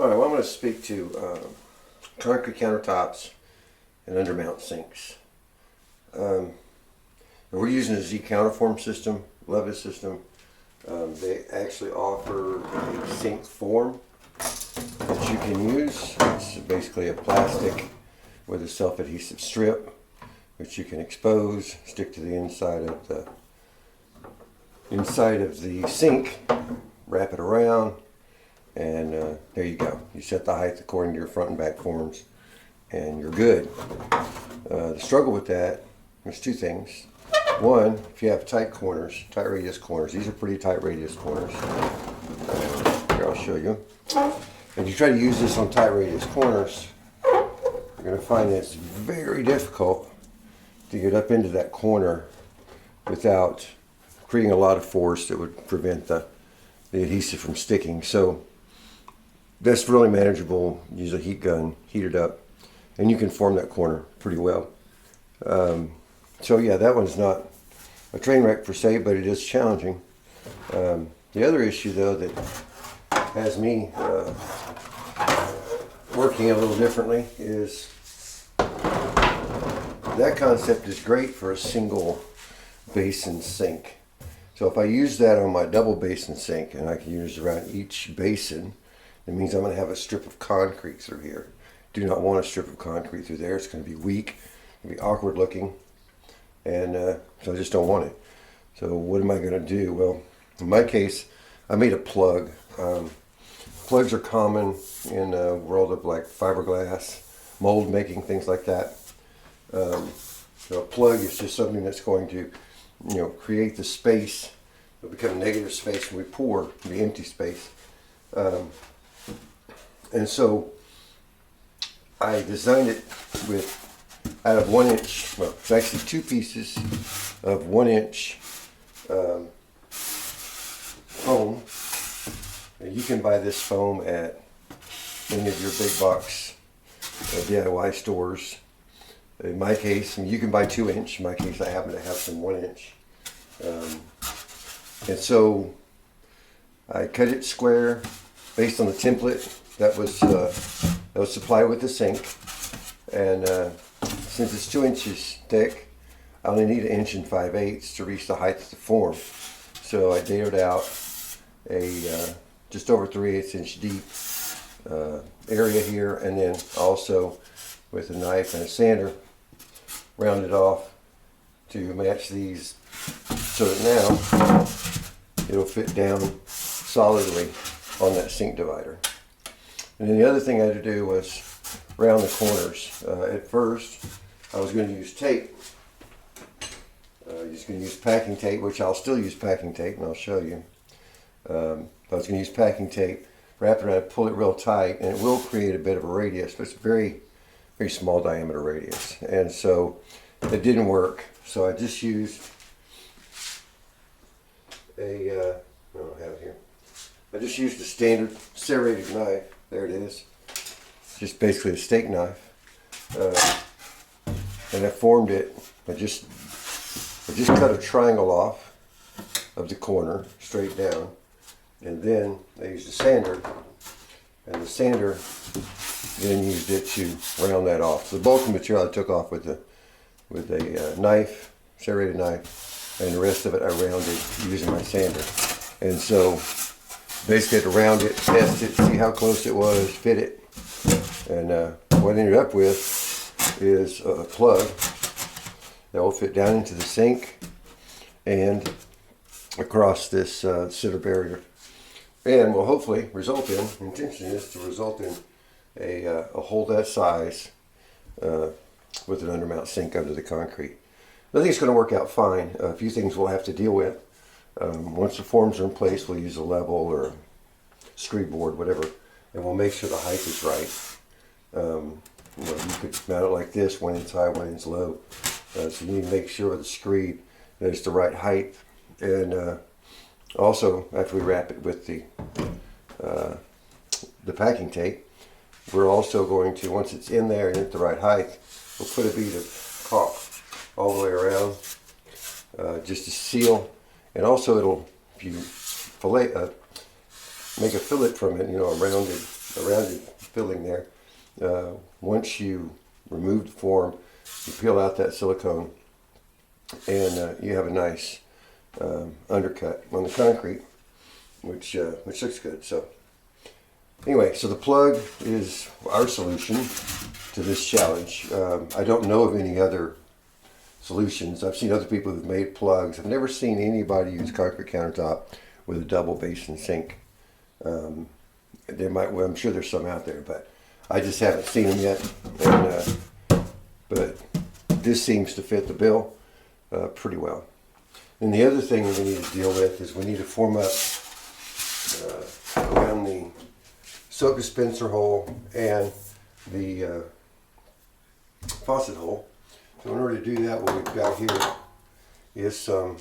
All right, well, I'm going to speak to concrete countertops and undermount sinks. We're using a Z counterform system, love this system. They actually offer a sink form that you can use. It's basically a plastic with a self-adhesive strip, which you can expose, stick to the inside of the sink, wrap it around, and there you go. You set the height according to your front and back forms, and you're good. The struggle with that, there's two things. One, if you have tight corners, tight radius corners, these are pretty tight radius corners. Here, I'll show you. If you try to use this on tight radius corners, you're going to find that it's very difficult to get up into that corner without creating a lot of force that would prevent the adhesive from sticking. So that's really manageable. Use a heat gun, heat it up, and you can form that corner pretty well. So yeah, that one's not a train wreck per se, but it is challenging. The other issue though that has me working a little differently is that concept is great for a single basin sink. So if I use that on my double basin sink, and I can use it around each basin, it means I'm going to have a strip of concrete through here. Do not want a strip of concrete through there. It's going to be weak, it's going to be awkward looking, and so I just don't want it. So what am I going to do? Well, in my case, I made a plug. Plugs are common in the world of like fiberglass, mold making, things like that. So a plug is just something that's going to, create the space. It'll become negative space when we pour, the empty space. And so I designed it with out of 1 inch, well, it's actually two pieces of 1 inch foam. You can buy this foam at any of your big box DIY stores. In my case, you can buy 2 inch. In my case, I happen to have some 1 inch. And so I cut it square based on the template that was supplied with the sink. And since it's 2 inches thick, I only need 1 5/8 inches to reach the height of the form. So I dated out a just over 3/8 inch deep area here, and then also with a knife and a sander rounded off to match these so that now it'll fit down solidly on that sink divider. And then the other thing I had to do was round the corners. At first I was going to use tape. Just going to use packing tape, which I'll still use packing tape, and I'll show you. I was going to use packing tape, wrap it around, pull it real tight, and it will create a bit of a radius, but it's a very, very small diameter radius. And so it didn't work. So I just used I don't have it here. I just used a standard serrated knife. There it is. Just basically a steak knife. And I formed it. I just cut a triangle off of the corner straight down, and then I used a sander, and the sander then used it to round that off. So the bulk of the material I took off with a knife, serrated knife, and the rest of it I rounded using my sander. And so basically I had to round it, test it, see how close it was, fit it, and what I ended up with is a plug that will fit down into the sink and across this center barrier, and will hopefully result in, intention is to result in a hole that size with an undermount sink under the concrete. I think it's going to work out fine. A few things we'll have to deal with. Once the forms are in place, we'll use a level or a screed board, whatever, and we'll make sure the height is right. You could mount it like this, 1 inch high, 1 inch low. So you need to make sure with the screed that it's the right height. And also, after we wrap it with the packing tape, we're also going to, once it's in there and at the right height, we'll put a bead of caulk all the way around just to seal. And also it'll, if you make a fillet from it, a rounded a rounded filling there. Once you remove the form, you peel out that silicone, and you have a nice undercut on the concrete, which looks good. So anyway, so the plug is our solution to this challenge. I don't know of any other solutions. I've seen other people who've made plugs. I've never seen anybody use concrete countertop with a double basin sink. Well, I'm sure there's some out there, but I just haven't seen them yet. But this seems to fit the bill pretty well. And the other thing we need to deal with is we need to form up around the soap dispenser hole and the faucet hole. So in order to do that, what we've got here is some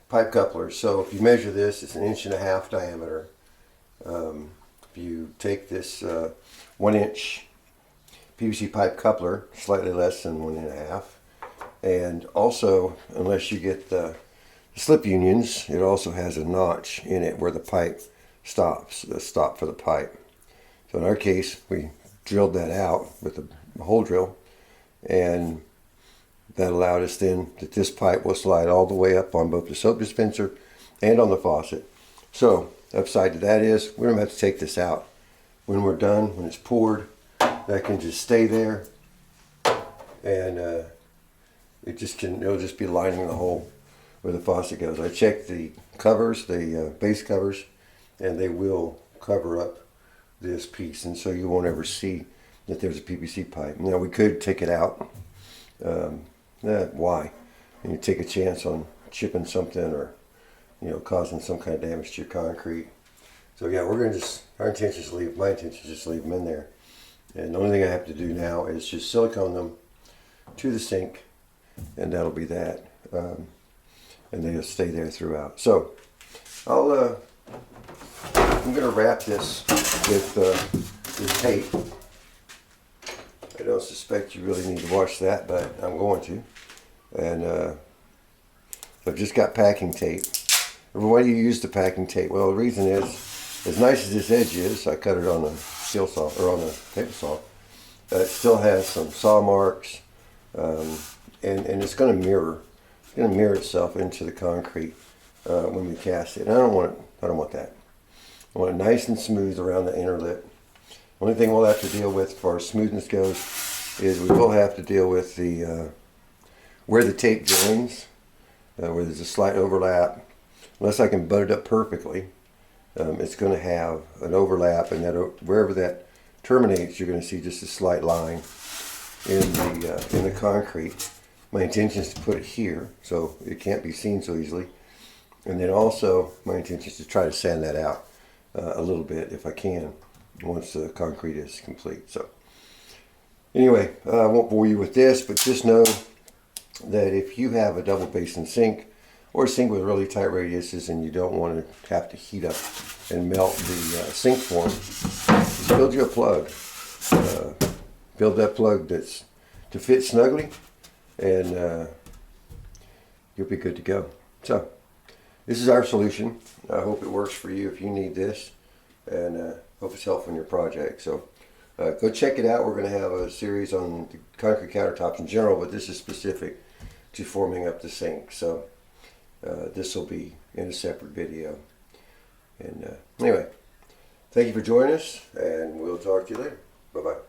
pipe couplers. So if you measure this, it's 1.5 inch diameter. If you take this 1 inch PVC pipe coupler, slightly less than 1.5, and also, unless you get the slip unions, it also has a notch in it where the pipe stops, the stop for the pipe. So in our case, we drilled that out with a hole drill, and that allowed us then that this pipe will slide all the way up on both the soap dispenser and on the faucet. So upside to that is we don't have to take this out. When we're done, when it's poured, that can just stay there, and it'll just be lining the hole where the faucet goes. I checked the covers, the base covers, and they will cover up this piece, and so you won't ever see that there's a PVC pipe. Now we could take it out. Why? And you take a chance on chipping something or causing some kind of damage to your concrete. So yeah, my intention is just leave them in there. And the only thing I have to do now is just silicone them to the sink, and that'll be that. And they'll stay there throughout. So I'm going to wrap this with tape. I don't suspect you really need to watch that, but I'm going to. And I've just got packing tape. Why do you use the packing tape? Well, the reason is, as nice as this edge is, I cut it on a steel saw, or on a table saw. It still has some saw marks, and it's going to mirror. It's going to mirror itself into the concrete when we cast it. And I don't want that. I want it nice and smooth around the inner lip. Only thing we'll have to deal with, as far as smoothness goes, is we will have to deal with the where the tape joins, where there's a slight overlap. Unless I can butt it up perfectly, it's going to have an overlap, and that wherever that terminates, you're going to see just a slight line in the concrete. My intention is to put it here, so it can't be seen so easily. And then also, my intention is to try to sand that out a little bit if I can, once the concrete is complete. So anyway, I won't bore you with this, but just know that if you have a double basin sink or a sink with really tight radiuses and you don't want to have to heat up and melt the sink form, just build you a plug. Build that plug that's to fit snugly, and you'll be good to go. So this is our solution. I hope it works for you if you need this, and hope it's helpful in your project. So go check it out. We're going to have a series on the concrete countertops in general, but this is specific to forming up the sink. So this will be in a separate video. And anyway, thank you for joining us, and we'll talk to you later. Bye-bye.